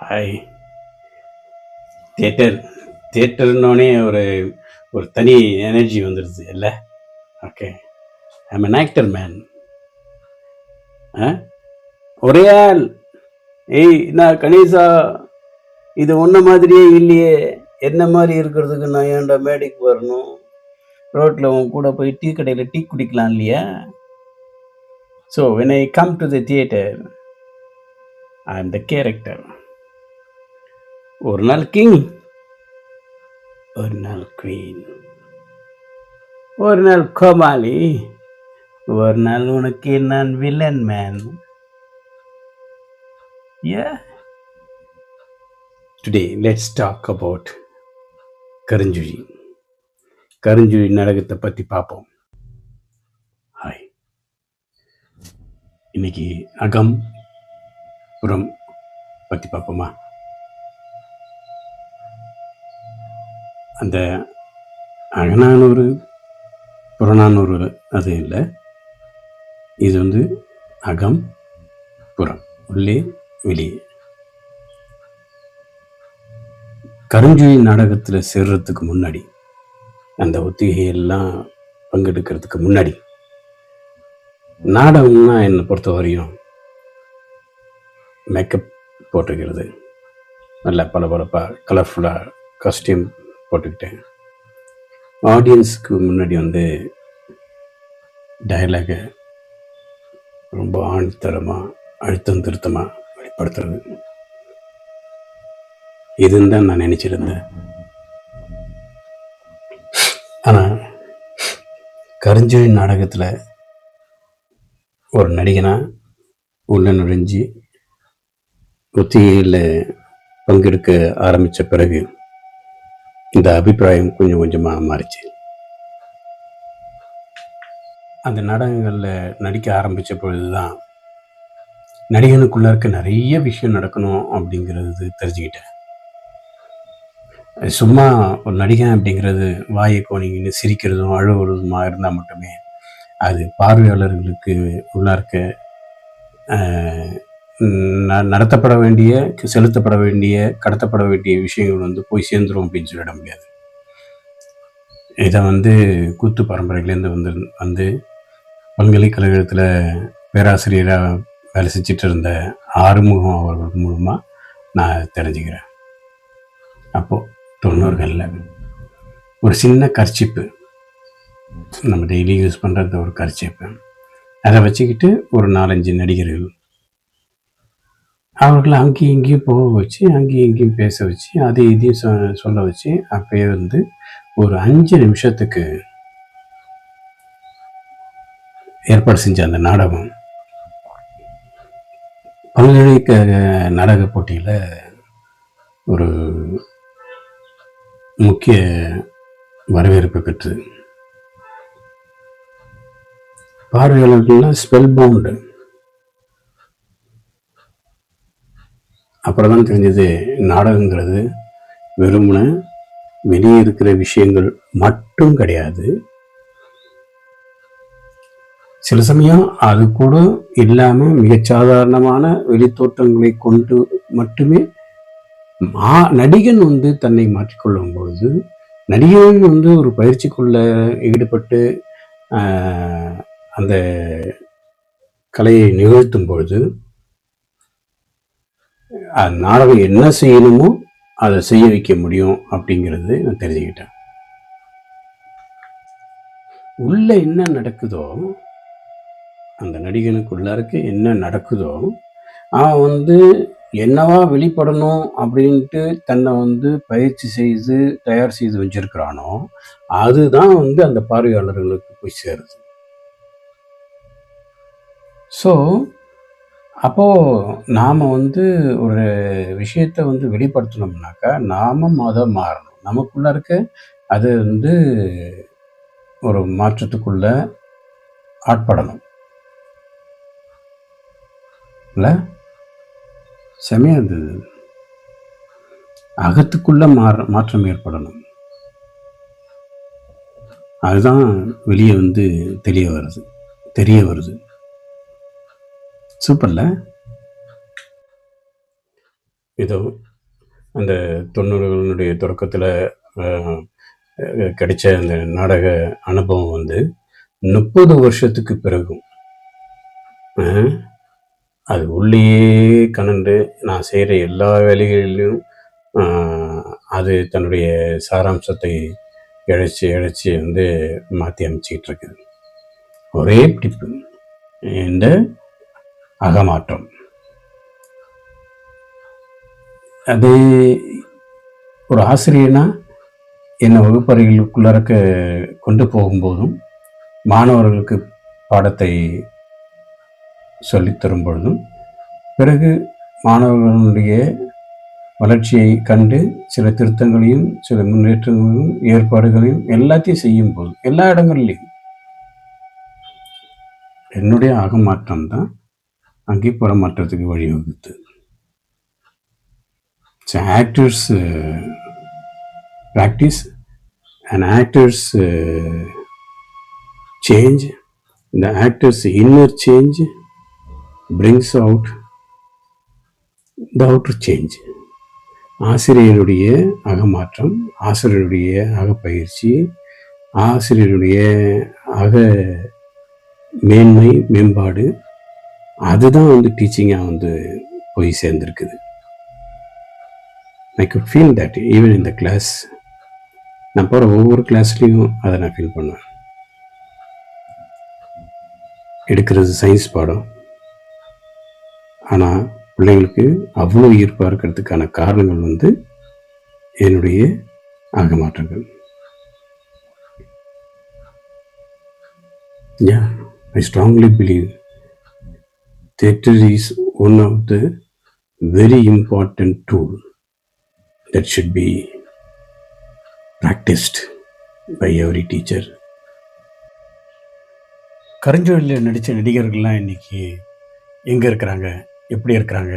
Hi. Theatre தியேட்டர்னோடனே ஒரு ஒரு தனி எனர்ஜி வந்துடுது இல்லை? Okay, I'm an actor man. ஒரே ஆள். ஏய் நான் கணேசா, இது ஒன்றை மாதிரியே இல்லையே, என்ன மாதிரி இருக்கிறதுக்கு நான் ஏன்டா மேடைக்கு வரணும்? ரோட்டில் உன் கூட போய் டீ கடையில் டீ குடிக்கலாம் இல்லையா? So when I come to the theater, I am the character. ஒரு நாள் கிங், ஒரு நாள் குவீன், ஒரு நாள் கோமாளி, ஒரு நாள் உனக்கு நான் villain man. Yeah. Today let's talk about கருஞ்சுழி. கருஞ்சுழி நாடகத்தை பற்றி பார்ப்போம். ஹாய். இன்னைக்கு அகம் புறம் பற்றி பார்ப்போமா? அந்த அகநானூறு புறநானூறு அது இல்லை, இது வந்து அகம் புறம், உள்ளே வெளியே. கருஞ்சுழி நாடகத்தில் சேர்றதுக்கு முன்னாடி, அந்த ஒத்திகையெல்லாம் பங்கெடுக்கிறதுக்கு முன்னாடி, நாடகம்னா என்னை பொறுத்த வரையும் மேக்கப் போட்டுக்கிறது, நல்ல பளபளப்பாக கலர்ஃபுல்லாக காஸ்டியூம் போட்டுக்கிட்டேன், ஆடியன்ஸுக்கு முன்னாடி வந்து டயலாகை ரொம்ப ஆணித்தரமாக அழுத்தம் திருத்தமாக வெளிப்படுத்துறது, இதுன்னு தான் நான் நினச்சிருந்தேன். ஆனால் கருஞ்சுழி நாடகத்தில் ஒரு நடிகனாக உள்ள நுழைஞ்சி ஒத்திகையில் பங்கெடுக்க ஆரம்பித்த பிறகு இந்த அபிப்பிராயம் கொஞ்சம் கொஞ்சமாக மாறிச்சு. அந்த நாடகங்களில் நடிக்க ஆரம்பித்த பொழுது தான் நடிகனுக்குள்ளே இருக்க நிறைய விஷயம் நடக்கணும் அப்படிங்கிறது தெரிஞ்சுக்கிட்டேன். சும்மா ஒரு நடிகன் அப்படிங்கிறது வாயை கோணிங்கன்னு சிரிக்கிறதும் அழுவுறதுமா இருந்தால் மட்டுமே அது பார்வையாளர்களுக்கு உள்ள இருக்க நடத்தப்பட வேண்டிய, செலுத்தப்பட வேண்டிய, கடத்தப்பட வேண்டிய விஷயங்கள் வந்து போய் சேர்ந்துடும் அப்படின்னு சொல்லிட முடியாது. இதை வந்து கூத்து பரம்பரையிலேருந்து வந்து பல்கலைக்கழகத்தில் பேராசிரியராக வேலை செஞ்சுட்டு இருந்த ஆறுமுகம் அவர்கள் மூலமாக நான் தெரிஞ்சுக்கிறேன். அப்போது 90களில் ஒரு சின்ன கர்ச்சிப்பு, நம்ம டெய்லி யூஸ் பண்ணுறது ஒரு கர்ச்சிப்பு, அதை வச்சுக்கிட்டு ஒரு 4-5 நடிகர்கள் அவர்களை அங்கேயும் இங்கேயும் போக வச்சு, அங்கேயும் இங்கேயும் பேச வச்சு, அதை இதையும் சொல்ல வச்சு, அப்பயே வந்து ஒரு 5 நிமிஷத்துக்கு ஏற்பாடு செஞ்ச அந்த நாடகம் பல்கலைக்கழக நாடக போட்டியில் ஒரு முக்கிய வரவேற்பு பெற்றது. பார்வையாளர்கள்லாம் ஸ்பெல் பவுண்டு. அப்புறம் தான் தெரிஞ்சது, நாடகங்கிறது வெறுமன வெளியே இருக்கிற விஷயங்கள் மட்டும் கிடையாது. சில சமயம் அது கூட இல்லாமல் மிகச்சாதாரணமான வெளித்தோற்றங்களை கொண்டு மட்டுமே நடிகன் வந்து தன்னை மாற்றிக்கொள்ளும் பொழுது, நடிகன் வந்து ஒரு பயிற்சிக்குள்ள ஈடுபட்டு அந்த கலையை நிகழ்த்தும் பொழுது நாடகம் என்ன செய்யணுமோ அதை செய்ய வைக்க முடியும் அப்படிங்கிறது நான் தெரிஞ்சுக்கிட்டேன். உள்ள என்ன நடக்குதோ, அந்த நடிகனுக்குள்ளாருக்கு என்ன நடக்குதோ, அவன் வந்து என்னவா வெளிப்படணும் அப்படின்ட்டு தன்னை வந்து பயிற்சி செய்து தயார் செய்து வச்சிருக்கிறானோ, அதுதான் வந்து அந்த பார்வையாளர்களுக்கு போய் சேருது. ஸோ அப்போது நாம் வந்து ஒரு விஷயத்தை வந்து வெளிப்படுத்தணும்னாக்கா நாம் மாறணும். நமக்குள்ள இருக்க அது வந்து ஒரு மாற்றத்துக்குள்ள ஆட்படணும் இல்லை? செமையாக இருந்தது. அகத்துக்குள்ள மாற்றம் ஏற்படணும். அதுதான் வெளியே வந்து தெரிய வருது. சூப்பர்ல. இதோ அந்த 90களுடைய தொடக்கத்தில் கிடைச்ச அந்த நாடக அனுபவம் வந்து 30 வருஷத்துக்கு பிறகும் அது உள்ளேயே கனண்டு நான் செய்கிற எல்லா வேலைகளிலும் அது தன்னுடைய சாராம்சத்தை இழைச்சி வந்து மாற்றி அமைச்சிக்கிட்டு இருக்குது. ஒரே பிடிப்பு இந்த அகமாற்றம். அது ஒரு ஆசிரியனா என்னை வகுப்பறைகளுக்குள்ளார கொண்டு போகும்போதும் மாணவர்களுக்கு பாடத்தை சொல்லித்தரும் பொழுதும் பிறகு மாணவர்களுடைய வளர்ச்சியை கண்டு சில திருத்தங்களையும் சில முன்னேற்றங்களையும் ஏற்பாடுகளையும் எல்லாத்தையும் செய்யும் போது எல்லா இடங்கள்லையும் என்னுடைய அகமாற்றம் தான் அங்கே புறமாற்றத்துக்கு வழிவகுத்து. Actors practice an actor's change, the actor's inner change brings out the outer change. ஆசிரியருடைய அகமாற்றம், ஆசிரியருடைய அகப்பயிற்சி, ஆசிரியருடைய அக மேம்பாடு, அதுதான் வந்து டீச்சிங்காக வந்து போய் சேர்ந்துருக்குது. I could feel that even in the class. நான் போகிற ஒவ்வொரு கிளாஸ்லேயும் அதை நான் ஃபீல் பண்ணுவேன். எடுக்கிறது சயின்ஸ் பாடம், ஆனால் பிள்ளைங்களுக்கு அவ்வளோ ஈர்ப்பாக இருக்கிறதுக்கான காரணங்கள் வந்து என்னுடைய அகமாற்றங்கள். I strongly believe theatre is one of the very important tool that should be practiced by every teacher. கருஞ்சொல்லில் நடித்த நடிகர்கள்லாம் இன்றைக்கி எங்கே இருக்கிறாங்க, எப்படி இருக்கிறாங்க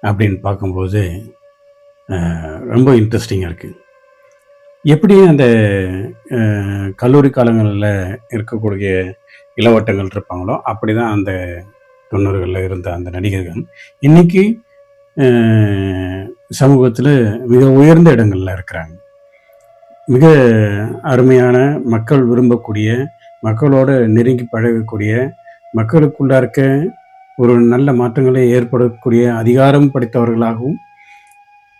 அப்படின்னு பார்க்கும்போது ரொம்ப இன்ட்ரெஸ்டிங்காக இருக்குது. எப்படி அந்த கல்லூரி காலங்களில் இருக்கக்கூடிய இளவட்டங்கள் இருப்பாங்களோ அப்படி தான் அந்த 90களில் இருந்த அந்த நடிகர்கள் இன்றைக்கி சமூகத்தில் மிக உயர்ந்த இடங்களில் இருக்கிறாங்க. மிக அருமையான, மக்கள் விரும்பக்கூடிய, மக்களோடு நெருங்கி பழகக்கூடிய, மக்களுக்குள்ளே இருக்க ஒரு நல்ல மாற்றங்களை ஏற்படக்கூடிய அதிகாரம் படைத்தவர்களாகவும்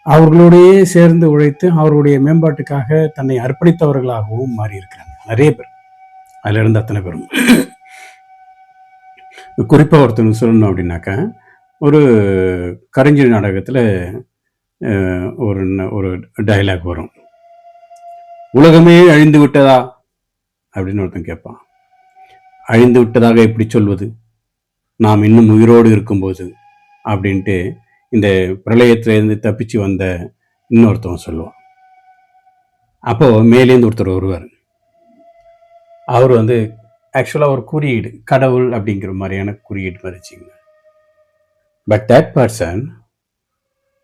அவர்களோடையே சேர்ந்து உழைத்து அவர்களுடைய மேம்பாட்டுக்காக தன்னை அர்ப்பணித்தவர்களாகவும் மாறி இருக்கிறாங்க நிறைய பேர். அதில் இருந்து அத்தனை பேரும் குறிப்பாக ஒருத்தர் சொல்லணும் அப்படின்னாக்கா, ஒரு கரைஞ்சி நாடகத்தில் ஒரு டைலாக் வரும், உலகமே அழிந்து விட்டதா அப்படின்னு ஒருத்தன் கேட்பான். அழிந்து விட்டதாக எப்படி சொல்வது, நாம் இன்னும் உயிரோடு இருக்கும்போது அப்படின்ட்டு இந்த பிரளயத்திலேருந்து தப்பிச்சு வந்த இன்னொருத்தவன் சொல்லுவான். அப்போது மேலேருந்து ஒருத்தர் வருவார். அவர் வந்து ஆக்சுவலாக ஒரு குறியீடு, கடவுள் அப்படிங்கிற மாதிரியான குறியீடு மதிச்சிங்க. But that person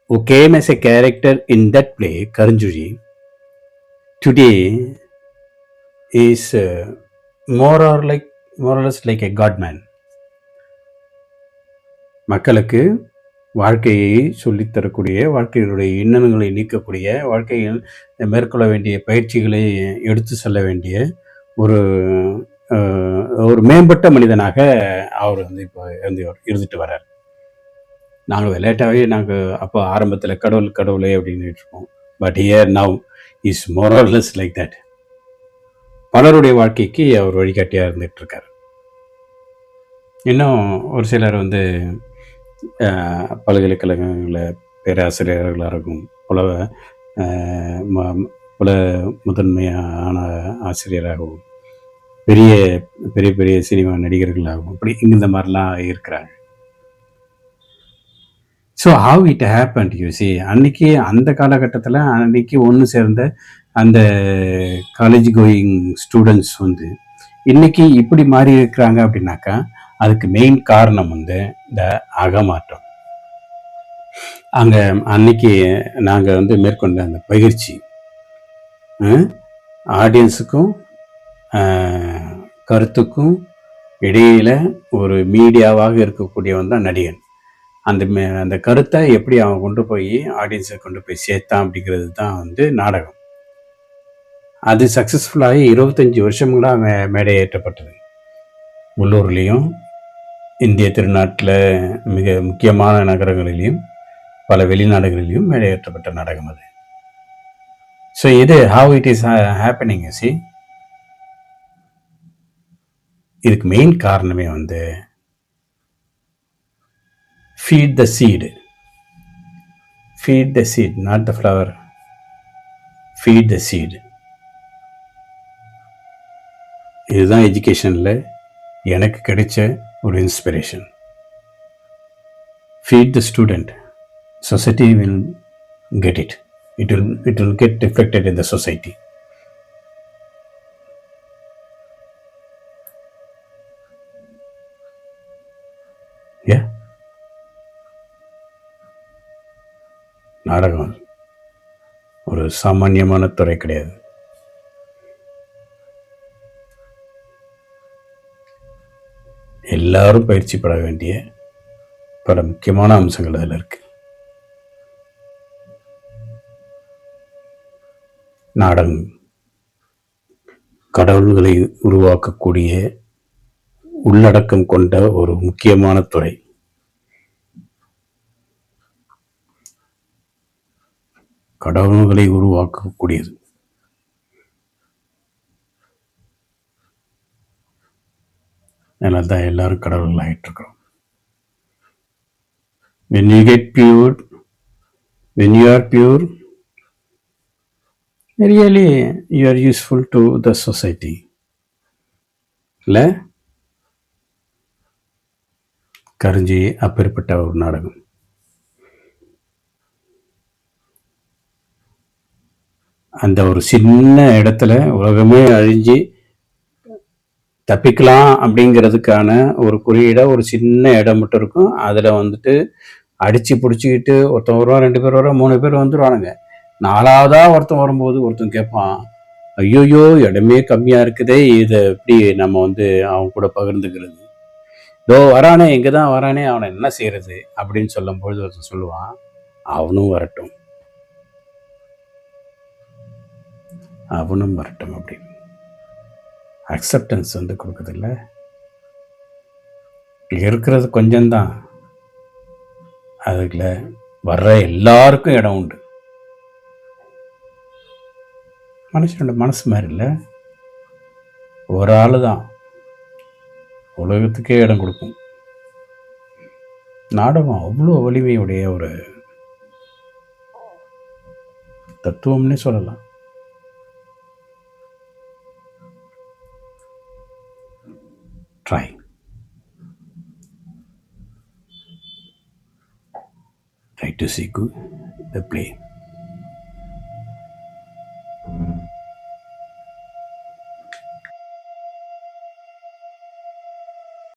who came as a character in that play, Karanjuri, today is more or less like a god man. மக்களுக்கு வாழ்க்கையை சொல்லித்தரக்கூடிய, வாழ்க்கையினுடைய இன்னல்களை நீக்கக்கூடிய, வாழ்க்கையில் மேற்கொள்ள வேண்டிய பயிற்சிகளை எடுத்து செல்ல வேண்டிய ஒரு மேம்பட்ட மனிதனாக அவர் வந்து இப்போ இருந்துட்டு வர்றார். நாங்கள் விளையாட்டாகவே நாங்கள் அப்போ ஆரம்பத்தில் கடவுளே அப்படின்னு இருப்போம். But here now is more or less like that. பலருடைய வாழ்க்கைக்கு அவர் வழிகாட்டியாக இருந்துகிட்டு இருக்கார். இன்னும் ஒரு சிலர் வந்து பல்கலைக்கழகங்களில் பேராசிரியர்களாகவும் பல முதன்மையான ஆசிரியராகவும் பெரிய பெரிய பெரிய சினிமா நடிகர்களாகவும் அப்படி இந்த மாதிரிலாம் இருக்கிறாங்க. So how it happened you see, அன்னைக்கு அந்த காலகட்டத்தில் அன்னைக்கு ஒன்று சேர்ந்த அந்த காலேஜ் கோயிங் ஸ்டூடெண்ட்ஸ் வந்து இன்னைக்கு இப்படி மாறி இருக்கிறாங்க அப்படின்னாக்கா அதுக்கு மெயின் காரணம் வந்து இந்த அகமாற்றம். அங்கே அன்னைக்கு நாங்கள் வந்து மேற்கொண்ட அந்த பயிற்சி ஆடியன்ஸுக்கும் கருத்துக்கும் இடையில ஒரு மீடியாவாக இருக்கக்கூடியவன் தான் நடிகன். அந்த கருத்தை எப்படி அவன் கொண்டு போய் ஆடியன்ஸை கொண்டு போய் சேர்த்தான் அப்படிங்கிறது தான் வந்து நாடகம். அது சக்ஸஸ்ஃபுல்லாகி 25 வருஷங்களாக மேடையேற்றப்பட்டது. உள்ளூர்லேயும் இந்திய திருநாட்டில் மிக முக்கியமான நகரங்களிலையும் பல வெளிநாடுகளிலையும் மேடையேற்றப்பட்ட நாடகம் அது. ஸோ இது how it is happening. C, இதுக்கு மெயின் காரணமே வந்து feed the seed, not the flower. feed the seed. இதுதான் எஜுகேஷனில் எனக்கு கிடைச்ச ஒரு inspiration. feed the student, society will get it. It will get reflected in the society. Yeah. நாடகம் ஒரு சாமானியமான துறை கிடையாது. எல்லாரும் பயிற்சி பெற வேண்டிய பல முக்கியமான அம்சங்கள் அதில் இருக்கு. நாடகம் கடவுள்களை உருவாக்கக்கூடிய உள்ளடக்கம் கொண்ட ஒரு முக்கியமான துறை. கடவுள்களை உருவாக்கக்கூடியது. அதனால தான் எல்லாரும் கடவுள்கள் ஆகிட்டு இருக்கிறோம். when you are pure, really you are useful to the society. இல்லை கரிஞ்சி அப்பேற்பட்ட ஒரு நாடகம். அந்த ஒரு சின்ன இடத்துல உலகமே அழிஞ்சு தப்பிக்கலாம் அப்படிங்கிறதுக்கான ஒரு குறியீடா ஒரு சின்ன இடம் மட்டும் இருக்கும். அதில் வந்துட்டு அடித்து பிடிச்சிக்கிட்டு ஒருத்தன் வருவான், 2 பேர் வருவான், 3 பேர் வந்துடுவானுங்க. 4ஆவதா ஒருத்தன் வரும்போது ஒருத்தன் கேட்பான், ஐயோயோ இடமே கம்மியாக இருக்குதே, இதை எப்படி நம்ம வந்து அவன் கூட பகிர்ந்துக்கிறது? இதோ வரானே, இங்கே தான் வரானே, அவனை என்ன செய்யறது அப்படின்னு சொல்லும்பொழுது ஒருத்தன் சொல்லுவான், அவனும் வரட்டும் அப்படின்னு. அக்செப்டன்ஸ் வந்து கொடுக்குதில்ல. இருக்கிறது கொஞ்சம்தான், அதுல வர்ற எல்லாருக்கும் இடம் உண்டு. மனுஷனோட மனசு மாதிரி இல்லை, ஒரு ஆளு தான் உலகத்துக்கே இடம் கொடுக்கும். நாடகம் அவ்வளோ வலிமையுடைய ஒரு தத்துவம்னே சொல்லலாம். Try to see the play.